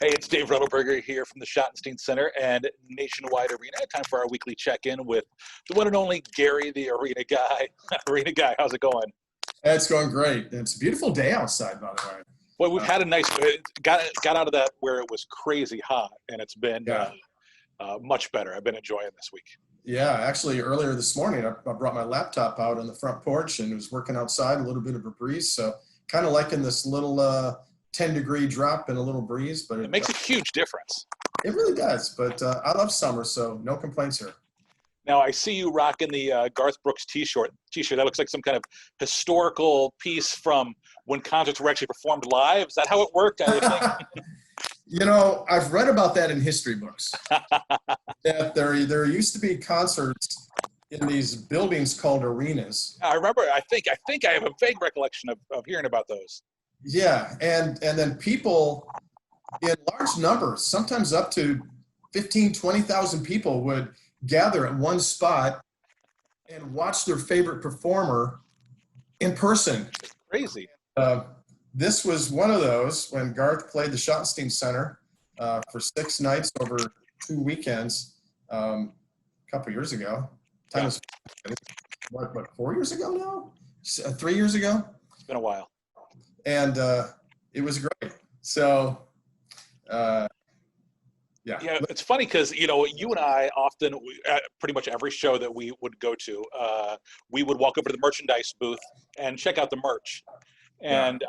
Hey, it's Dave Ruddleberger here from the Schottenstein Center and Nationwide Arena. Time for our weekly check-in with the one and only Gary, the Arena Guy. Arena Guy, how's it going? It's going great. It's a beautiful day outside, by the way. Well, we've had a nice got out of that where it was crazy hot, and it's been Yeah. much better. I've been enjoying this week. Yeah, actually, earlier this morning, I brought my laptop out on the front porch and was working outside, a little bit of a breeze. So kind of liking this little 10-degree drop and a little breeze. But It makes a huge difference. It really does. But I love summer, so no complaints here. Now, I see you rocking the Garth Brooks T-shirt. That looks like some kind of historical piece from when concerts were actually performed live. Is that how it worked? I think? You know, I've read about that in history books. That there used to be concerts in these buildings called arenas. I remember. I think I have a vague recollection of hearing about those. Yeah, and then people in large numbers, sometimes up to 15, 20,000 people would gather at one spot and watch their favorite performer in person. It's crazy. This was one of those when Garth played the Schottenstein Center for 6 nights over 2 weekends a couple years ago. Time was, what, 4 years ago now? 3 years ago? It's been a while. And it was great. So, yeah. Yeah, it's funny because, you know, you and I often, at pretty much every show that we would go to, we would walk over to the merchandise booth and check out the merch. And,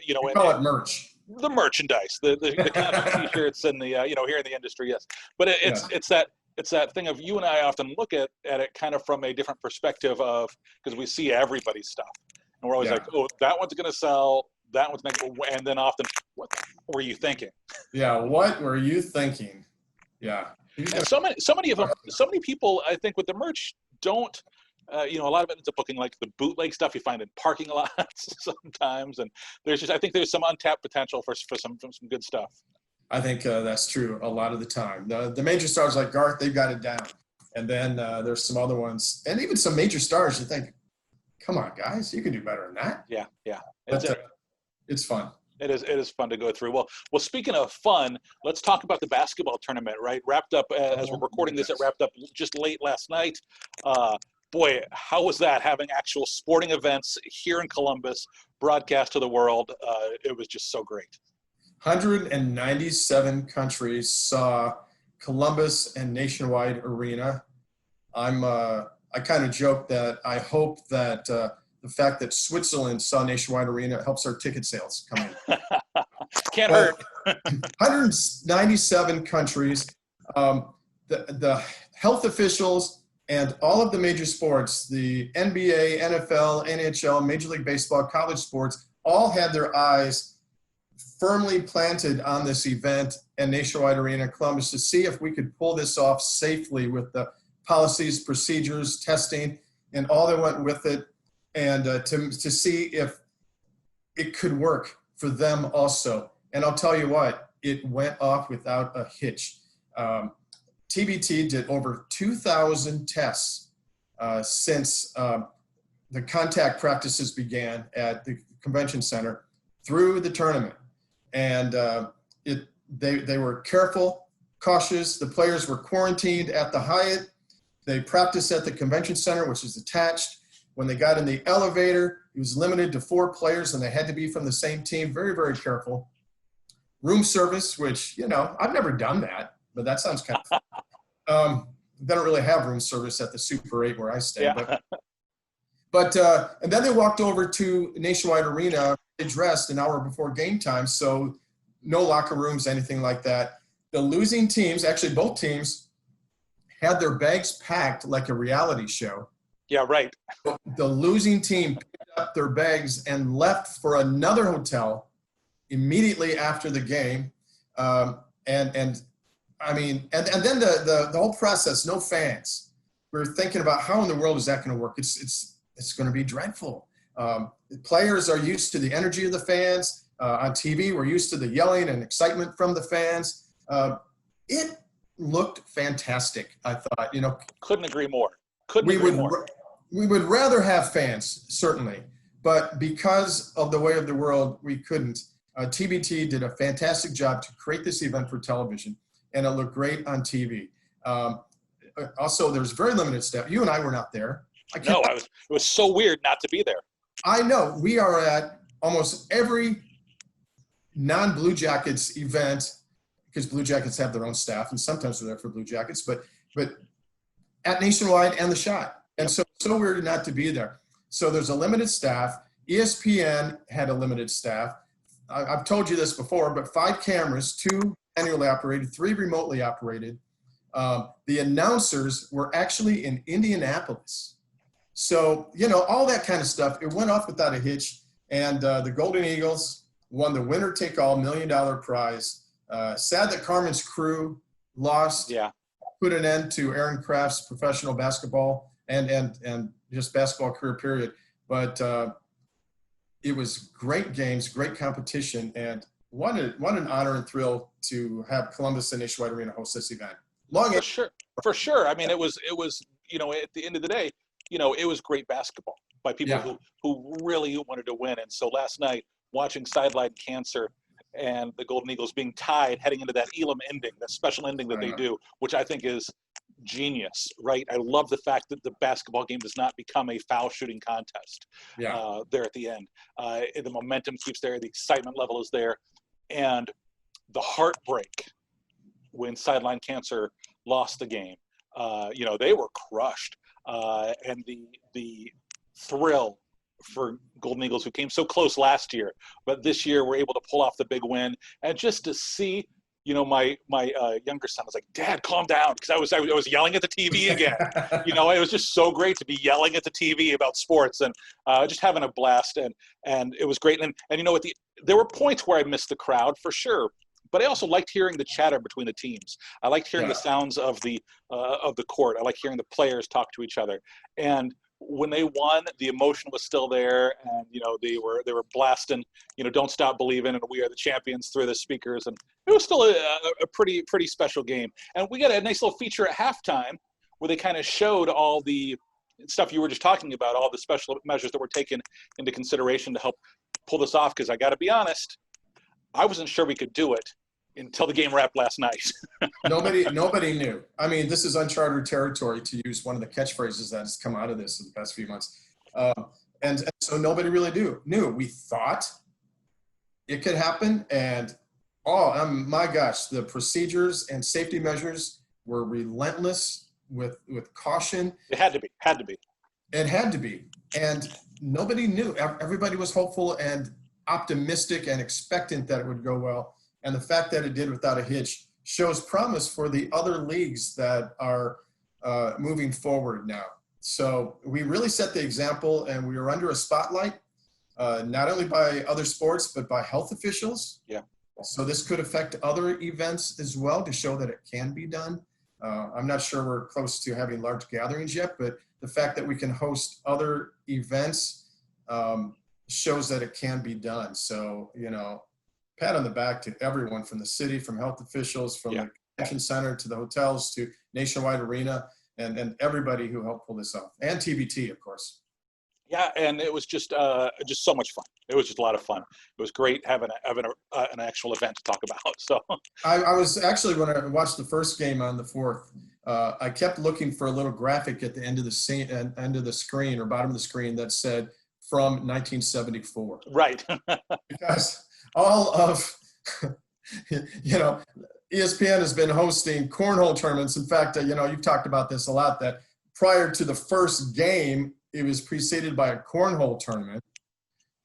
you know, we call it merch. The merchandise, the kind of T-shirts and the, you know, here in the industry, yes. But it's that thing of you and I often look at it kind of from a different perspective of, because we see everybody's stuff. And we're always like, oh, that one's going to sell. That one's not, and then often, what were you thinking? Yeah, what were you thinking? Yeah. And so many people, I think, with the merch don't, you know, a lot of it ends up looking like the bootleg stuff you find in parking lots sometimes, and I think there's some untapped potential for some good stuff. I think that's true a lot of the time. The major stars like Garth, they've got it down, and then there's some other ones, and even some major stars. You think, come on, guys, you can do better than that. Yeah. It's fun. It is fun to go through. Well, speaking of fun, let's talk about the basketball tournament, right? Wrapped up, as we're recording this, it wrapped up just late last night. Boy, how was that, having actual sporting events here in Columbus, broadcast to the world? It was just so great. 197 countries saw Columbus and Nationwide Arena. I kind of joke that I hope that the fact that Switzerland saw Nationwide Arena helps our ticket sales come in. Can't hurt. 197 countries. The health officials and all of the major sports, the NBA, NFL, NHL, Major League Baseball, college sports, all had their eyes firmly planted on this event and Nationwide Arena Columbus to see if we could pull this off safely with the policies, procedures, testing, and all that went with it. And to see if it could work for them also. And I'll tell you what, it went off without a hitch. TBT did over 2,000 tests since the contact practices began at the convention center through the tournament. And they were careful, cautious. The players were quarantined at the Hyatt. They practiced at the convention center, which is attached. When they got in the elevator, it was limited to 4 players, and they had to be from the same team. Very, very careful. Room service, which, you know, I've never done that, but that sounds kind of fun. They don't really have room service at the Super 8 where I stay. Yeah. But and then they walked over to Nationwide Arena. They dressed an hour before game time, so no locker rooms, anything like that. The losing teams, actually both teams, had their bags packed like a reality show. Yeah, right. The losing team picked up their bags and left for another hotel immediately after the game. And then the whole process, no fans. We were thinking about how in the world is that going to work? It's going to be dreadful. The players are used to the energy of the fans. On TV, we're used to the yelling and excitement from the fans. It looked fantastic, I thought. You know, couldn't agree more. We would rather have fans, certainly, but because of the way of the world, we couldn't. TBT did a fantastic job to create this event for television, and it looked great on TV. Also, there's very limited staff. You and I were not there. No, it was so weird not to be there. I know. We are at almost every non-Blue Jackets event, because Blue Jackets have their own staff, and sometimes they're there for Blue Jackets, but at Nationwide and the Schott. And so weird not to be there. So there's a limited staff. ESPN had a limited staff. I've told you this before, but 5 cameras, 2 manually operated, 3 remotely operated. The announcers were actually in Indianapolis. So, all that kind of stuff, it went off without a hitch. And the Golden Eagles won the winner-take-all $1 million prize. Sad that Carmen's crew lost. Yeah. Put an end to Aaron Kraft's professional basketball and just basketball career, period. But it was great games, great competition, and what an honor and thrill to have Columbus and Nationwide Arena host this event. For sure. I mean, it was at the end of the day, it was great basketball by people who really wanted to win. And so last night, watching Sideline Cancer and the Golden Eagles being tied heading into that Elam ending, that special ending that they do, which I think is genius, right? I love the fact that the basketball game does not become a foul shooting contest there at the end. The momentum keeps there, the excitement level is there, and the heartbreak when Sideline Cancer lost the game. They were crushed, and the thrill for Golden Eagles, who came so close last year, but this year were able to pull off the big win. And just to see, my younger son was like, "Dad, calm down," because I was yelling at the TV again. It was just so great to be yelling at the TV about sports and just having a blast, and it was great. And there were points where I missed the crowd for sure, but I also liked hearing the chatter between the teams. I liked hearing the sounds of the court. I liked hearing the players talk to each other. And when they won, the emotion was still there, and they were blasting, "Don't Stop Believing" and "We Are the Champions" through the speakers, and it was still a pretty special game. And we got a nice little feature at halftime where they kind of showed all the stuff you were just talking about, all the special measures that were taken into consideration to help pull this off. Because I got to be honest, I wasn't sure we could do it until the game wrapped last night. Nobody knew. I mean, this is uncharted territory, to use one of the catchphrases that has come out of this in the past few months. And so nobody really knew. We thought it could happen, and my gosh, the procedures and safety measures were relentless with caution. It had to be. It had to be. And nobody knew. Everybody was hopeful and optimistic and expectant that it would go well. And the fact that it did without a hitch shows promise for the other leagues that are moving forward now. So we really set the example, and we were under a spotlight, not only by other sports, but by health officials. Yeah. So this could affect other events as well to show that it can be done. I'm not sure we're close to having large gatherings yet, but the fact that we can host other events shows that it can be done. So, pat on the back to everyone from the city, from health officials, from the convention center to the hotels to Nationwide Arena, and everybody who helped pull this off, and TBT, of course. Yeah, and it was just so much fun. It was just a lot of fun. It was great having an actual event to talk about. So I was actually, when I watched the first game on the 4th, I kept looking for a little graphic at the end of the screen or bottom of the screen that said from 1974. Right. Because all of, ESPN has been hosting cornhole tournaments. In fact, you've talked about this a lot, that prior to the first game, it was preceded by a cornhole tournament.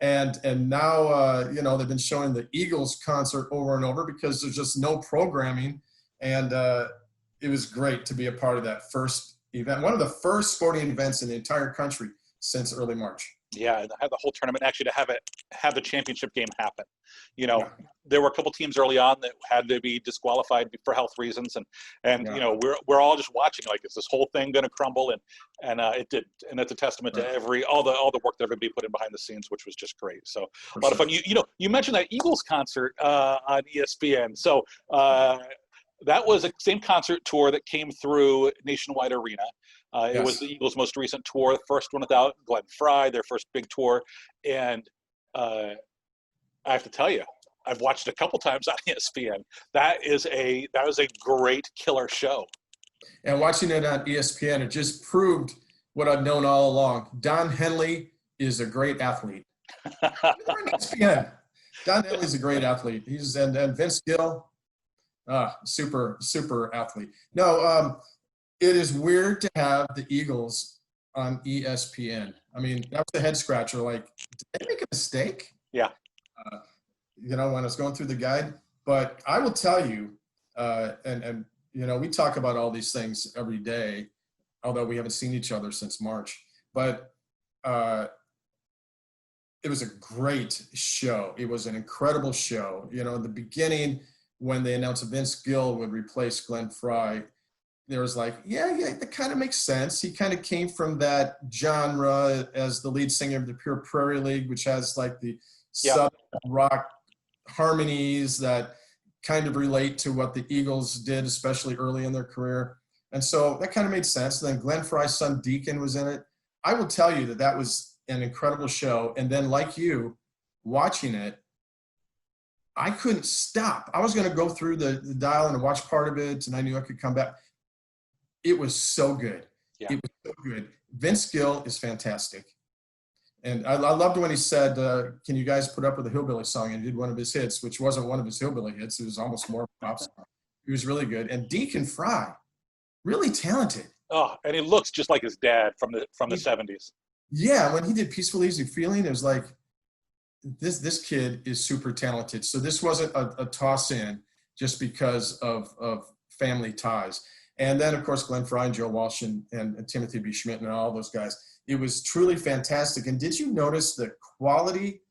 And now, they've been showing the Eagles concert over and over because there's just no programming. And it was great to be a part of that first event, one of the first sporting events in the entire country since early March. Yeah, have the whole tournament, actually to have the championship game happen. There were a couple teams early on that had to be disqualified for health reasons, and we're all just watching like, is this whole thing going to crumble? And it did, and that's a testament to all the work that everybody put in behind the scenes, which was just great. So a lot of fun. You mentioned that Eagles concert on ESPN. So that was the same concert tour that came through Nationwide Arena. It was the Eagles' most recent tour, the first one without Glenn Fry, their first big tour. And I have to tell you, I've watched a couple times on ESPN. That was a great killer show. And watching it on ESPN, it just proved what I've known all along. Don Henley is a great athlete. ESPN. Don Henley's a great athlete. And Vince Gill, super athlete. No, it is weird to have the Eagles on ESPN. I mean, that was a head scratcher. Like, did they make a mistake? Yeah. When I was going through the guide. But I will tell you, and we talk about all these things every day, although we haven't seen each other since March. But it was a great show. It was an incredible show. In the beginning, when they announced Vince Gill would replace Glenn Fry, there was like, yeah, that kind of makes sense. He kind of came from that genre as the lead singer of the Pure Prairie League, which has like the southern rock harmonies that kind of relate to what the Eagles did, especially early in their career. And so that kind of made sense. And then Glenn Fry's son, Deacon, was in it. I will tell you that was an incredible show. And then like you, watching it, I couldn't stop. I was going to go through the dial and watch part of it, and I knew I could come back. It was so good. Yeah. It was so good. Vince Gill is fantastic. And I loved when he said, can you guys put up with a hillbilly song? And he did one of his hits, which wasn't one of his hillbilly hits. It was almost more of a pop song. He was really good. And Deacon Fry, really talented. Oh, and he looks just like his dad from the 70s. Yeah, when he did Peaceful Easy Feeling, it was like, this kid is super talented. So this wasn't a toss in just because of family ties. And then, of course, Glenn Fry and Joe Walsh and Timothy B. Schmidt and all those guys. It was truly fantastic. And did you notice the quality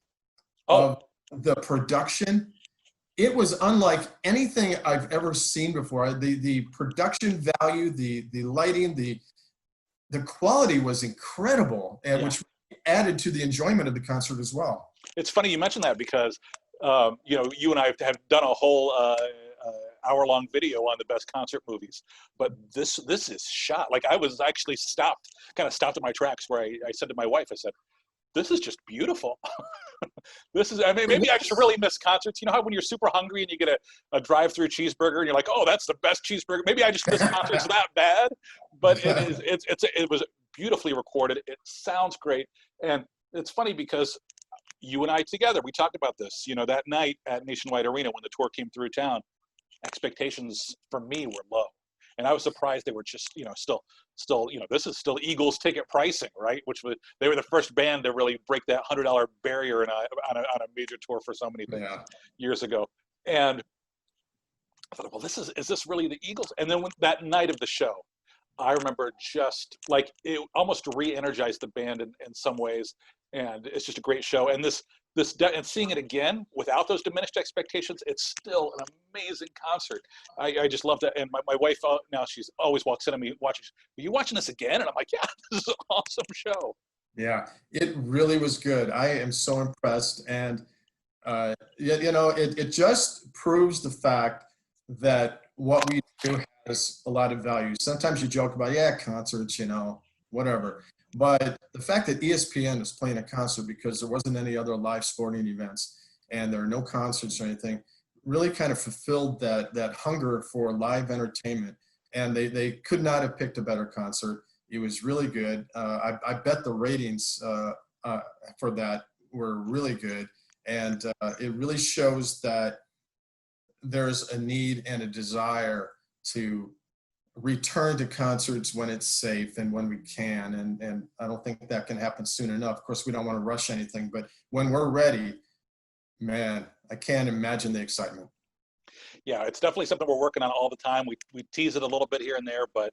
of the production? It was unlike anything I've ever seen before. The production value, the lighting, the quality was incredible, and which added to the enjoyment of the concert as well. It's funny you mentioned that because, you and I have done a whole hour-long video on the best concert movies, but this is shot. Like, I was actually stopped at my tracks where I said to my wife, I said, this is just beautiful. Maybe I just really miss concerts. You know how when you're super hungry and you get a drive-through cheeseburger and you're like, oh, that's the best cheeseburger. Maybe I just miss concerts that bad, but it was beautifully recorded. It sounds great. And it's funny because you and I together, we talked about this, that night at Nationwide Arena when the tour came through town. Expectations for me were low, and I was surprised they were just still this is still Eagles ticket pricing, right? They were the first band to really break that $100 barrier on a major tour for so many things years ago. And I thought, well, is this really the Eagles? And then that night of the show, I remember just like it almost re-energized the band in some ways, and it's just a great show. And and seeing it again without those diminished expectations, it's still an amazing concert. I just love that. And my wife now, she's always walks in on me watching, are you watching this again? And I'm like, yeah, this is an awesome show. Yeah, it really was good. I am so impressed. And, it just proves the fact that what we do has a lot of value. Sometimes you joke about, concerts, whatever. But the fact that ESPN is playing a concert because there wasn't any other live sporting events and there are no concerts or anything really kind of fulfilled that hunger for live entertainment. And they could not have picked a better concert. It was really good. I bet the ratings for that were really good. And it really shows that there's a need and a desire to return to concerts when it's safe and when we can. And I don't think that can happen soon enough. Of course, we don't want to rush anything, but when we're ready, man, I can't imagine the excitement. Yeah, it's definitely something we're working on all the time. We tease it a little bit here and there, but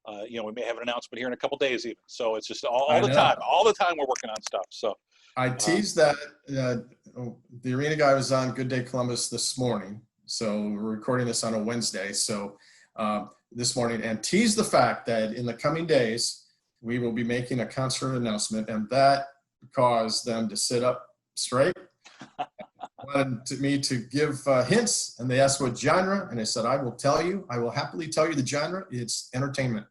we may have an announcement here in a couple days even. So it's just all the time we're working on stuff. So I teased that the arena guy was on Good Day Columbus this morning. So we're recording this on a Wednesday. So this morning, and teased the fact that in the coming days, we will be making a concert announcement, and that caused them to sit up straight. Wanted me to give hints, and they asked what genre, and I said, I will happily tell you the genre. It's entertainment.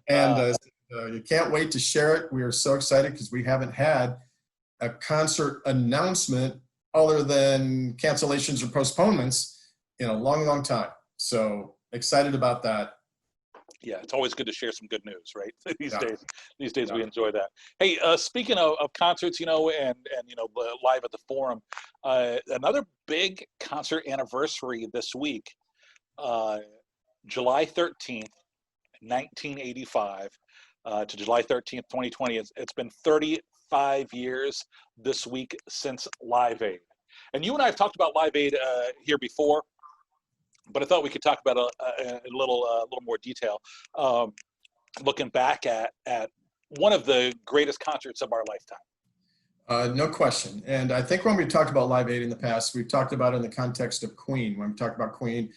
And you can't wait to share it. We are so excited because we haven't had a concert announcement other than cancellations or postponements in a long, long time. So excited about that. Yeah, it's always good to share some good news, right? These days Yeah. we enjoy that. Hey, speaking of concerts, and live at the Forum, another big concert anniversary this week, July 13th, 1985, to July 13th, 2020. It's been 35 years this week since Live Aid. And you and I have talked about Live Aid here before, but I thought we could talk about a little more detail, looking back at one of the greatest concerts of our lifetime. No question. And I think when we talked about Live Aid in the past, we've talked about it in the context of Queen, when we talked about Queen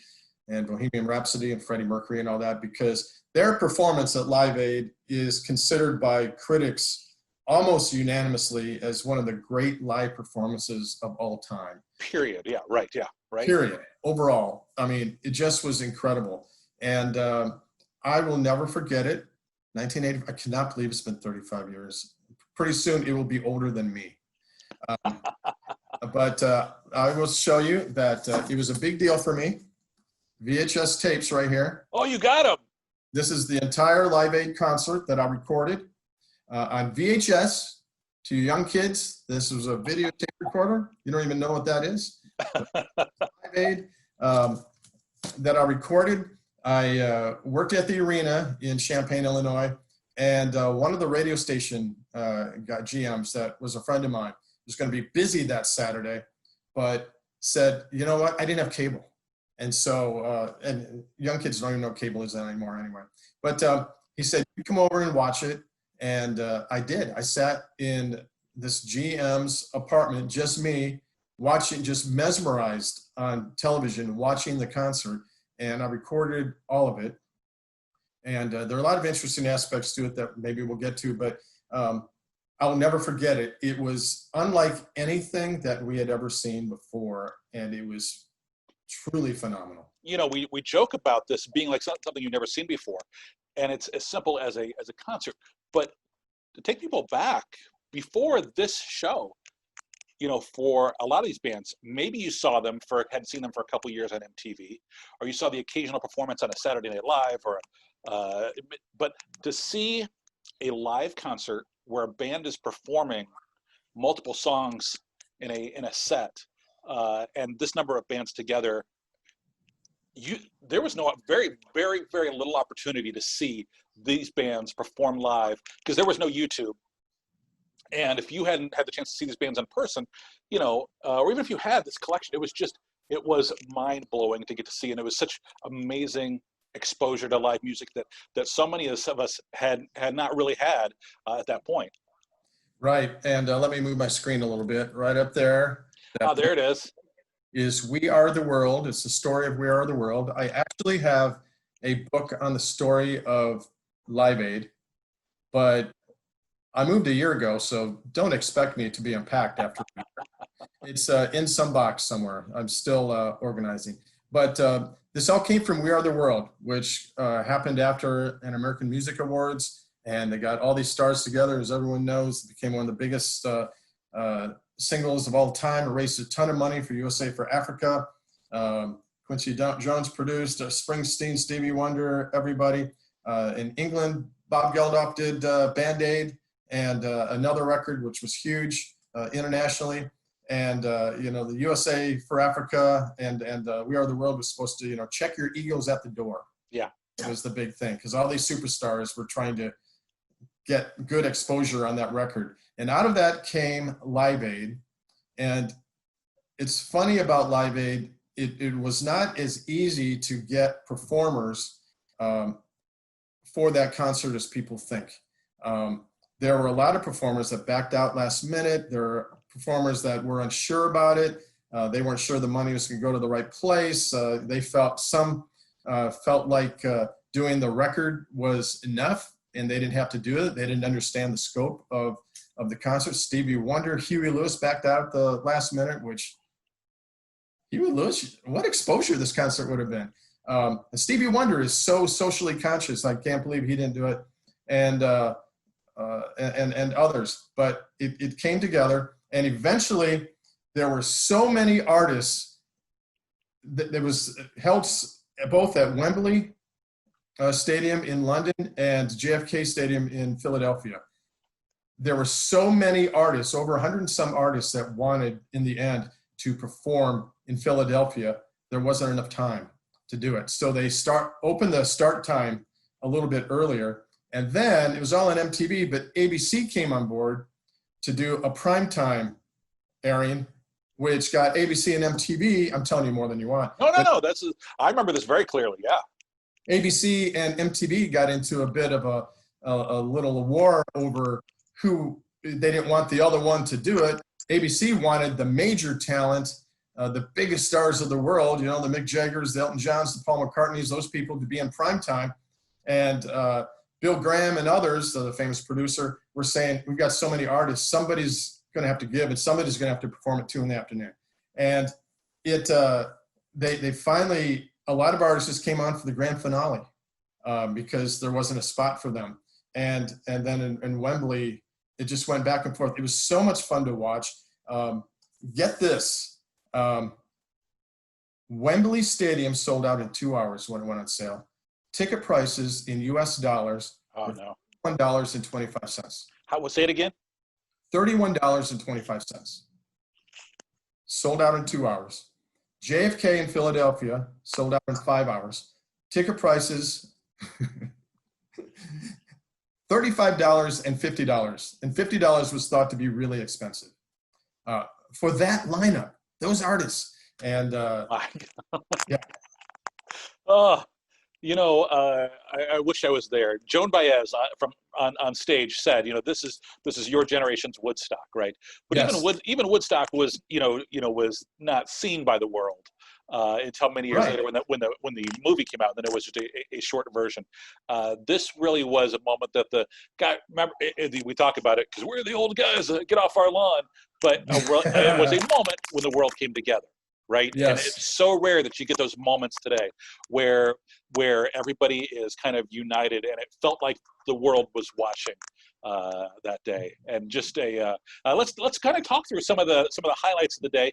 and Bohemian Rhapsody and Freddie Mercury and all that, because their performance at Live Aid is considered by critics almost unanimously as one of the great live performances of all time. Period. Yeah, right. Yeah, right. Period. Overall. I mean, it just was incredible. And I will never forget it. 1980, I cannot believe it's been 35 years. Pretty soon it will be older than me. But I will show you that it was a big deal for me. VHS tapes right here. Oh, you got them. This is the entire Live Aid concert that I recorded on VHS. To young kids, this was a videotape recorder. You don't even know what that is. Live Aid that I recorded. I worked at the arena in Champaign, Illinois, and one of the radio station GMs that was a friend of mine was going to be busy that Saturday, but said, you know what, I didn't have cable. And so, and young kids don't even know what cable is anymore anyway. But he said, you come over and watch it. And I did. I sat in this GM's apartment, just me, watching, just mesmerized on television, watching the concert. And I recorded all of it. And there are a lot of interesting aspects to it that maybe we'll get to, but I'll never forget it. It was unlike anything that we had ever seen before. And it was truly phenomenal. You know, we joke about this being like something you've never seen before. And it's as simple as a concert. But to take people back, before this show, for a lot of these bands, maybe you had seen them for a couple years on MTV, or you saw the occasional performance on a Saturday Night Live, but to see a live concert where a band is performing multiple songs in a set, and this number of bands together, there was very, very, very little opportunity to see these bands perform live because there was no YouTube. And if you hadn't had the chance to see these bands in person, or even if you had this collection, it was mind blowing to get to see. And it was such amazing exposure to live music that so many of us had not really had at that point. Right. And let me move my screen a little bit. Right up there. There it is We Are the World. It's the story of We Are the World. I actually have a book on the story of Live Aid, but I moved a year ago, so don't expect me to be unpacked after a year. It's in some box somewhere. I'm still organizing. But this all came from We Are the World, which happened after an American Music Awards, and they got all these stars together. As everyone knows, it became one of the biggest singles of all time. It raised a ton of money for USA for Africa. Quincy Jones produced Springsteen, Stevie Wonder, everybody. In England, Bob Geldof did Band-Aid and another record, which was huge internationally. And, the USA for Africa and We Are the World was supposed to, check your egos at the door. Yeah. It was the big thing because all these superstars were trying to get good exposure on that record. And out of that came Live Aid. And it's funny about Live Aid, it was not as easy to get performers for that concert as people think. There were a lot of performers that backed out last minute. There were performers that were unsure about it. They weren't sure the money was going to go to the right place. Some felt like doing the record was enough and they didn't have to do it. They didn't understand the scope of the concert. Stevie Wonder, Huey Lewis backed out at the last minute, which Huey Lewis, what exposure this concert would have been. And Stevie Wonder is so socially conscious. I can't believe he didn't do it. And others, but it came together. And eventually there were so many artists that was held both at Wembley Stadium in London and JFK Stadium in Philadelphia. There were so many artists, over 100 and some artists, that wanted in the end to perform in Philadelphia. There wasn't enough time to do it. So they opened the start time a little bit earlier. And then it was all on MTV, but ABC came on board to do a primetime airing, which got ABC and MTV. I'm telling you more than you want. No. I remember this very clearly. Yeah. ABC and MTV got into a bit of a little war over who they didn't want the other one to do it. ABC wanted the major talent, the biggest stars of the world, the Mick Jaggers, the Elton Johns, the Paul McCartneys, those people to be in primetime. And Bill Graham and others, the famous producer, were saying, we've got so many artists, somebody's going to have to give and somebody's going to have to perform at 2 p.m. And they finally, a lot of artists just came on for the grand finale because there wasn't a spot for them. And then in Wembley, it just went back and forth. It was so much fun to watch. Get this. Wembley Stadium sold out in 2 hours when it went on sale. Ticket prices in US dollars were $31.25. Say it again? $31.25. Sold out in 2 hours. JFK in Philadelphia sold out in 5 hours. Ticket prices $35 and $50. And $50 was thought to be really expensive for that lineup, those artists. And yeah. Oh, I wish I was there. Joan Baez on stage said, this is your generation's Woodstock, right? But yes. even Woodstock was was not seen by the world until many years later when the movie came out. And then it was just a short version. This really was a moment that the guy. Remember, we talk about it because we're the old guys. Get off our lawn. But it was a moment when the world came together. Right. Yes. And it's so rare that you get those moments today where everybody is kind of united, and it felt like the world was watching that day. And just let's kind of talk through some of the highlights of the day.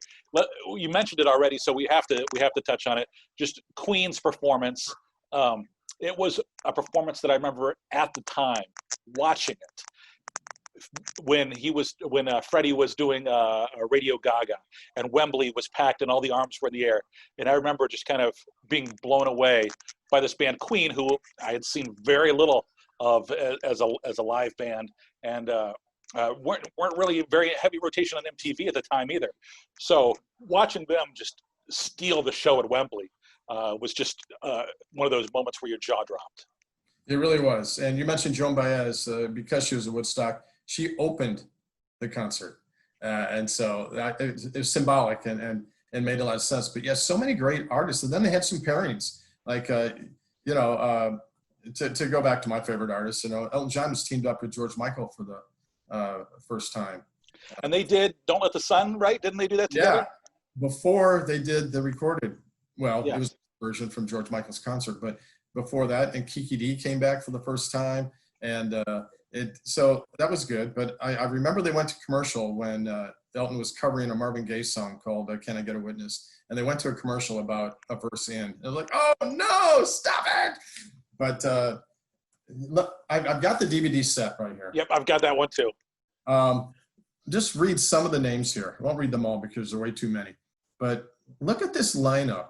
You mentioned it already, so we have to touch on it. Just Queen's performance. It was a performance that I remember at the time watching it. When Freddie was doing a Radio Gaga and Wembley was packed and all the arms were in the air, and I remember just kind of being blown away by this band Queen, who I had seen very little of as a live band, and weren't really very heavy rotation on MTV at the time either. So watching them just steal the show at Wembley was just one of those moments where your jaw dropped. It really was. And you mentioned Joan Baez because she was a Woodstock. She opened the concert. And so it was symbolic and made a lot of sense. But yes, so many great artists. And then they had some pairings. Like, to go back to my favorite artists, Elton John was teamed up with George Michael for the first time. And they did Don't Let the Sun, right? Didn't they do that together? Yeah, before they did the recorded. Well, it was a version from George Michael's concert. But before that, and Kiki D came back for the first time. And so that was good. But I remember they went to commercial when Elton was covering a Marvin Gaye song called Can I Get a Witness? And they went to a commercial about a verse in. They're like, oh, no, stop it. But look, I've got the DVD set right here. Yep, I've got that one too. Just read some of the names here. I won't read them all because there are way too many. But look at this lineup.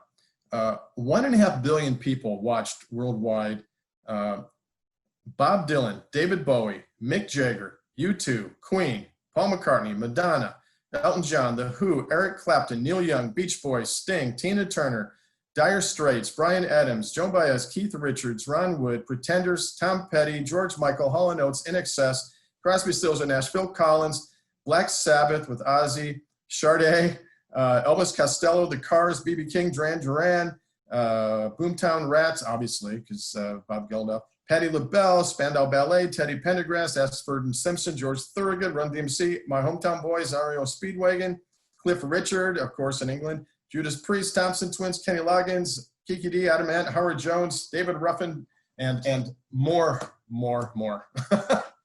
1.5 billion people watched worldwide. Bob Dylan, David Bowie, Mick Jagger, U2, Queen, Paul McCartney, Madonna, Elton John, The Who, Eric Clapton, Neil Young, Beach Boys, Sting, Tina Turner, Dire Straits, Bryan Adams, Joan Baez, Keith Richards, Ron Wood, Pretenders, Tom Petty, George Michael, Hall & Oates, INXS, Crosby, Stills & Nash, Phil Collins, Black Sabbath with Ozzy, Sade, Elvis Costello, The Cars, B.B. King, Duran Duran, Boomtown Rats, obviously, because Bob Geldof, Patti LaBelle, Spandau Ballet, Teddy Pendergrass, Ashford and Simpson, George Thorogood, Run DMC, My Hometown Boys, REO Speedwagon, Cliff Richard, of course, in England, Judas Priest, Thompson Twins, Kenny Loggins, Kiki D, Adam Ant, Howard Jones, David Ruffin, and more.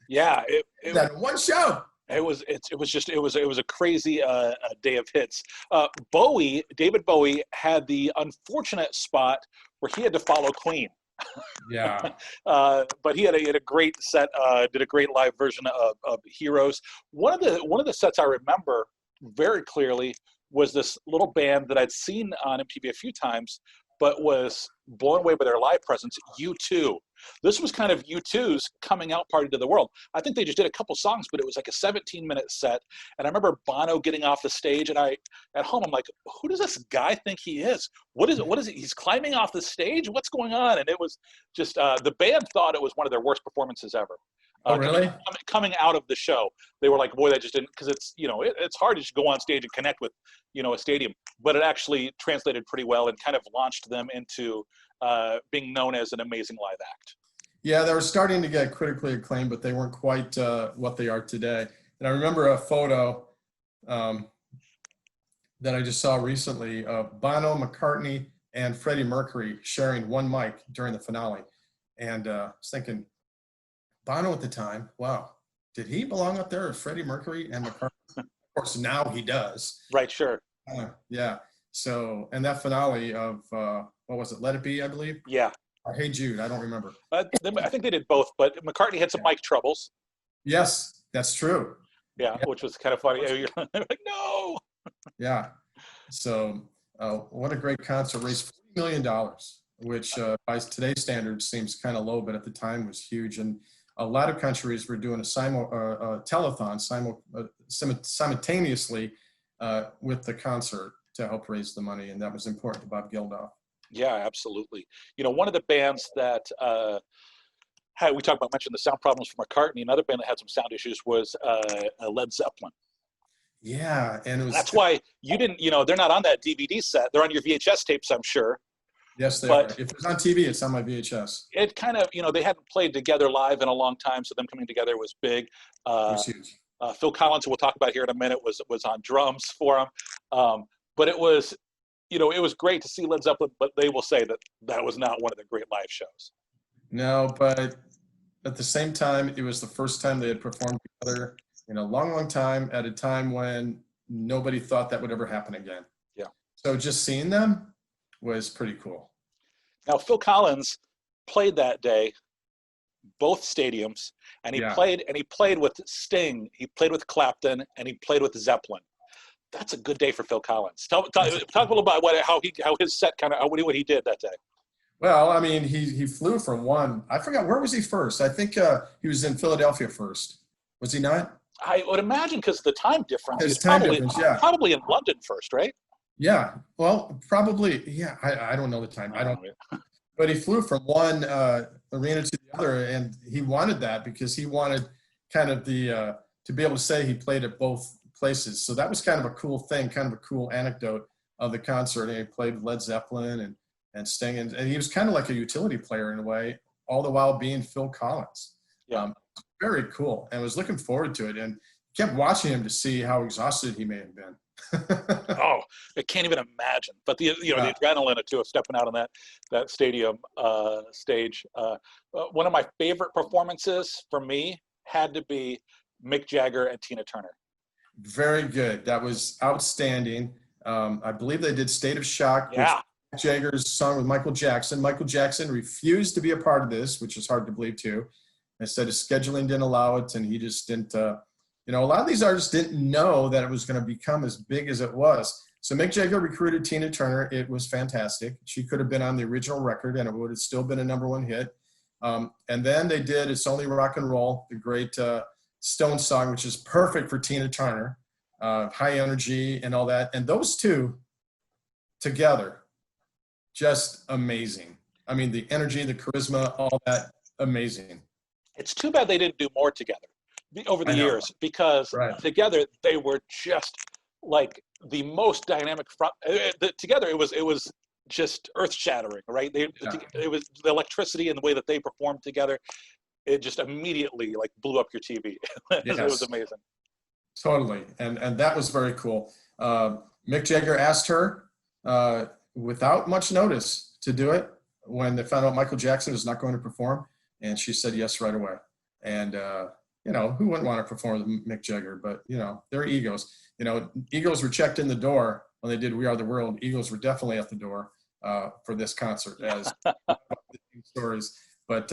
Yeah. That one show. It was a crazy day of hits. David Bowie had the unfortunate spot where he had to follow Queen. Yeah. But he had a great set, did a great live version of Heroes. One of the sets I remember very clearly was this little band that I'd seen on MTV a few times, but was blown away by their live presence, U2. This was kind of U2's coming out party to the world. I think they just did a couple songs, but it was like a 17-minute set. And I remember Bono getting off the stage, and at home, I'm like, who does this guy think he is? What is it? He's climbing off the stage? What's going on? And it was just, the band thought it was one of their worst performances ever. Oh, really? Coming out of the show, they were like, boy, that just didn't, because it's, it's hard to just go on stage and connect with, a stadium, but it actually translated pretty well and kind of launched them into being known as an amazing live act. Yeah, they were starting to get critically acclaimed, but they weren't quite what they are today. And I remember a photo that I just saw recently of Bono, McCartney, and Freddie Mercury sharing one mic during the finale. And I was thinking, Bono at the time, wow, did he belong up there with Freddie Mercury and McCartney? Of course, now he does. Right, sure. Yeah. So, and that finale of, what was it, Let It Be, I believe? Yeah. Or Hey Jude, I don't remember. I think they did both, but McCartney had some mic troubles. Yes, that's true. Yeah, which was kind of funny. You're like, no. Yeah. So, what a great concert. Raised $40 million, which by today's standards seems kind of low, but at the time was huge. And a lot of countries were doing a telethon simultaneously with the concert to help raise the money, and that was important to Bob Geldof. Yeah, absolutely. One of the bands that we mentioned the sound problems from McCartney. Another band that had some sound issues was Led Zeppelin. Yeah, and it was. That's why you didn't. They're not on that DVD set. They're on your VHS tapes, I'm sure. Yes, they are. If it's on TV, it's on my VHS. It kind of, they hadn't played together live in a long time, so them coming together was big. It was huge. Phil Collins, who we'll talk about here in a minute, was on drums for them. But it was, it was great to see Led Zeppelin, but they will say that was not one of the great live shows. No, but at the same time, it was the first time they had performed together in a long, long time, at a time when nobody thought that would ever happen again. Yeah. So just seeing them was pretty cool. Now, Phil Collins played that day, both stadiums, and he played with Sting, he played with Clapton, and he played with Zeppelin. That's a good day for Phil Collins. Talk a little about how his set what he did that day. Well, I mean, he flew from one. I forgot, where was he first? I think he was in Philadelphia first. Was he not? I would imagine because of the time difference. His time difference, yeah. Probably in London first, right? Yeah. Well, probably. Yeah. I don't know the time. I don't. But he flew from one arena to the other, and he wanted that because he wanted kind of to be able to say he played at both places. So that was kind of a cool thing, kind of a cool anecdote of the concert. And he played with Led Zeppelin and Sting, and he was kind of like a utility player in a way, all the while being Phil Collins. Yeah. Very cool, and was looking forward to it, and kept watching him to see how exhausted he may have been. Oh, I can't even imagine. But the adrenaline too of stepping out on that stadium stage. One of my favorite performances for me had to be Mick Jagger and Tina Turner. Very good. That was outstanding. I believe they did "State of Shock," yeah. which Mick Jagger's song with Michael Jackson. Michael Jackson refused to be a part of this, which is hard to believe too. They said his scheduling didn't allow it, and he just didn't. A lot of these artists didn't know that it was going to become as big as it was. So Mick Jagger recruited Tina Turner. It was fantastic. She could have been on the original record, and it would have still been a #1 hit. And then they did "It's Only Rock and Roll," the great Stone song, which is perfect for Tina Turner, high energy and all that. And those two together, just amazing. I mean, the energy, the charisma, all that, amazing. It's too bad they didn't do more together over the years, because together they were just like the most dynamic together. It was just earth-shattering, right? It was the electricity and the way that they performed together. It just immediately like blew up your TV. It was amazing. Totally, and that was very cool. Mick Jagger asked her without much notice to do it when they found out Michael Jackson was not going to perform, and she said yes right away. And who wouldn't want to perform with Mick Jagger? But, they're egos. Eagles were checked in the door when they did We Are the World. Eagles were definitely at the door for this concert, as stories. But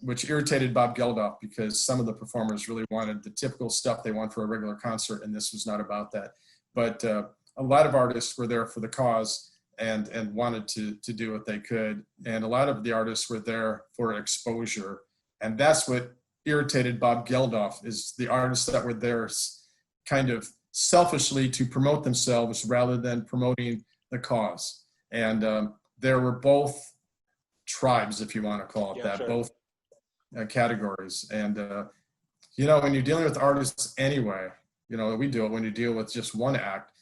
which irritated Bob Geldof, because some of the performers really wanted the typical stuff they want for a regular concert, and this was not about that. But a lot of artists were there for the cause and wanted to do what they could. And a lot of the artists were there for exposure. And that's what irritated Bob Geldof, is the artists that were there kind of selfishly to promote themselves rather than promoting the cause. And there were both tribes, if you want to call it that, sure. Both categories. And, when you're dealing with artists anyway, we do it when you deal with just one act,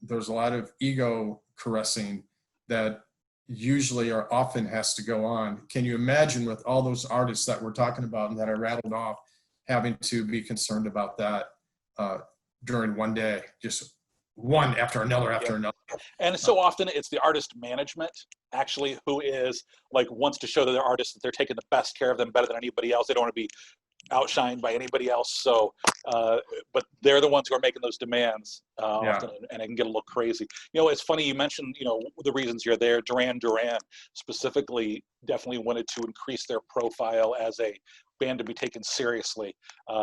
there's a lot of ego caressing that usually or often has to go on. Can you imagine, with all those artists that we're talking about and that I rattled off, having to be concerned about that during one day, just one after another after another? And so often it's the artist management actually who is wants to show to their artists that they're taking the best care of them, better than anybody else. They don't want to be outshined by anybody else. So, but they're the ones who are making those demands often, and it can get a little crazy. It's funny you mentioned, the reasons you're there. Duran Duran specifically definitely wanted to increase their profile as a band to be taken seriously.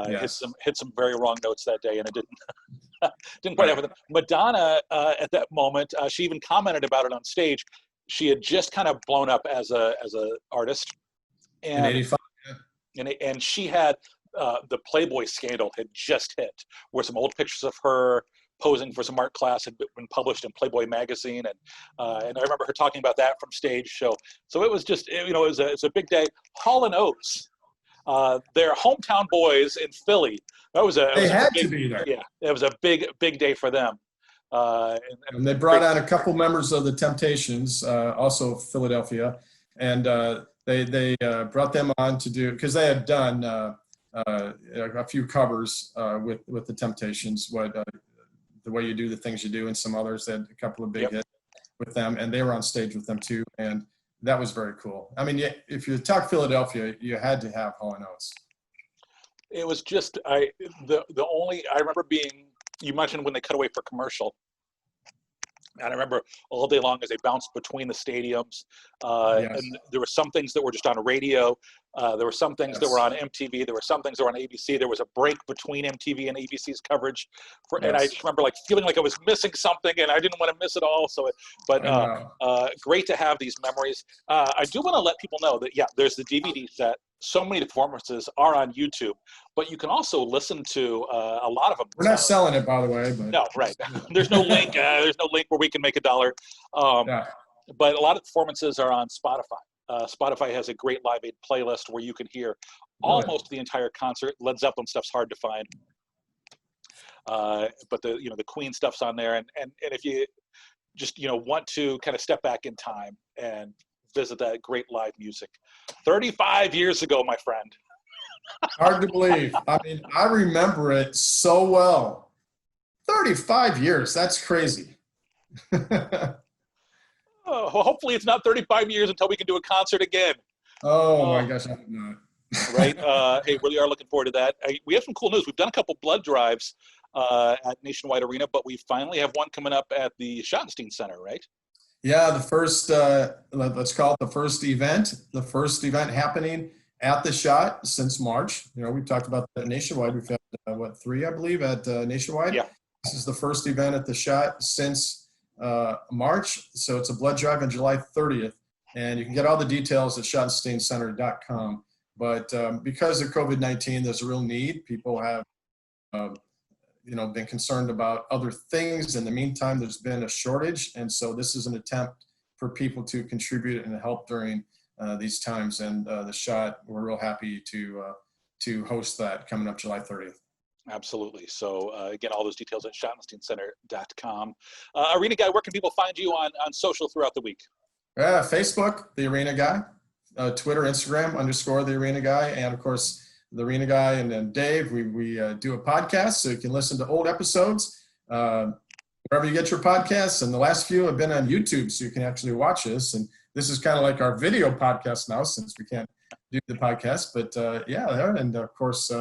Hit some very wrong notes that day, and it didn't quite happen. Madonna, at that moment, she even commented about it on stage. She had just kind of blown up as a artist, and in '85. And she had the Playboy scandal had just hit, where some old pictures of her posing for some art class had been published in Playboy magazine, and I remember her talking about that from stage. So it was just, it was a big day. Hall & Oates, their hometown boys in Philly. They had to be there. Yeah, it was a big day for them. And they brought on a couple members of the Temptations, also Philadelphia, and they brought them on to do, because they had done a few covers with the Temptations, The Way You Do the Things You Do, and some others. They had a couple of big hits with them, and they were on stage with them too, and that was very cool. I mean, if you talk Philadelphia, you had to have Hall & Oates. It was just I remember you mentioned when they cut away for commercial. And I remember all day long as they bounced between the stadiums. And there were some things that were just on radio. There were some things that were on MTV. There were some things that were on ABC. There was a break between MTV and ABC's coverage. And I just remember feeling like I was missing something, and I didn't want to miss it all. Great to have these memories. I do want to let people know that, there's the DVD set. So many performances are on YouTube, but you can also listen to a lot of them. We're not selling it, by the way. But. No, right. There's no link. There's no link where we can make $1. But a lot of performances are on Spotify. Spotify has a great Live Aid playlist where you can hear almost the entire concert. Led Zeppelin stuff's hard to find, but the Queen stuff's on there. And if you just want to kind of step back in time and visit that great live music, 35 years ago, my friend. Hard to believe. I mean, I remember it so well. 35 years. That's crazy. Well, hopefully it's not 35 years until we can do a concert again. Oh my gosh, I hope not. Right? Hey, really are looking forward to that. We have some cool news. We've done a couple blood drives at Nationwide Arena, but we finally have one coming up at the Schottenstein Center, right? Yeah, the first, let's call it the first event happening at the Schott since March. We've talked about that Nationwide. We've had, 3, I believe, at Nationwide. Yeah. This is the first event at the Schott since March. So it's a blood drive on July 30th. And you can get all the details at schottensteincenter.com. But because of COVID-19, there's a real need. People have, been concerned about other things. In the meantime, there's been a shortage. And so this is an attempt for people to contribute and help during these times. And the Schott, we're real happy to host that coming up July 30th. Absolutely. So again, all those details at schottensteincenter.com. Arena Guy, where can people find you on social throughout the week? Facebook, The Arena Guy. Twitter, Instagram, _ The Arena Guy. And of course, The Arena Guy and then Dave, we do a podcast, so you can listen to old episodes wherever you get your podcasts. And the last few have been on YouTube, so you can actually watch us. And this is kind of like our video podcast now, since we can't do the podcast. But yeah, and of course,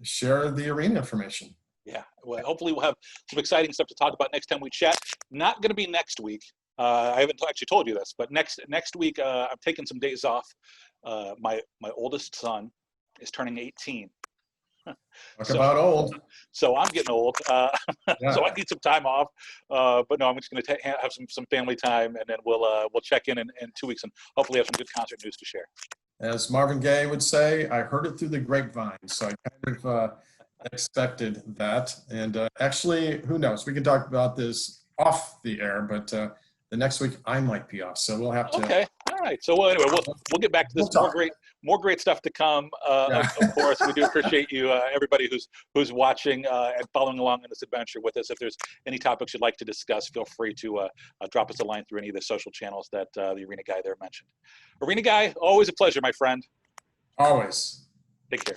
share the arena information. Yeah, well, hopefully we'll have some exciting stuff to talk about next time we chat. Not going to be next week. I haven't actually told you this, but next week I'm taking some days off. My oldest son is turning 18. Talk about old. So I'm getting old. Yeah. So I need some time off. But no, I'm just going to have some family time, and then we'll check in 2 weeks and hopefully have some good concert news to share. As Marvin Gaye would say, I heard it through the grapevine. So I kind of expected that. And actually, who knows? We can talk about this off the air, but the next week I might be off. So we'll have to. Okay. All right. So anyway, we'll get back to this. More great stuff to come. Yeah. Of course, we do appreciate you, everybody who's watching and following along in this adventure with us. If there's any topics you'd like to discuss, feel free to drop us a line through any of the social channels that the Arena Guy there mentioned. Arena Guy, always a pleasure, my friend. Always. Take care.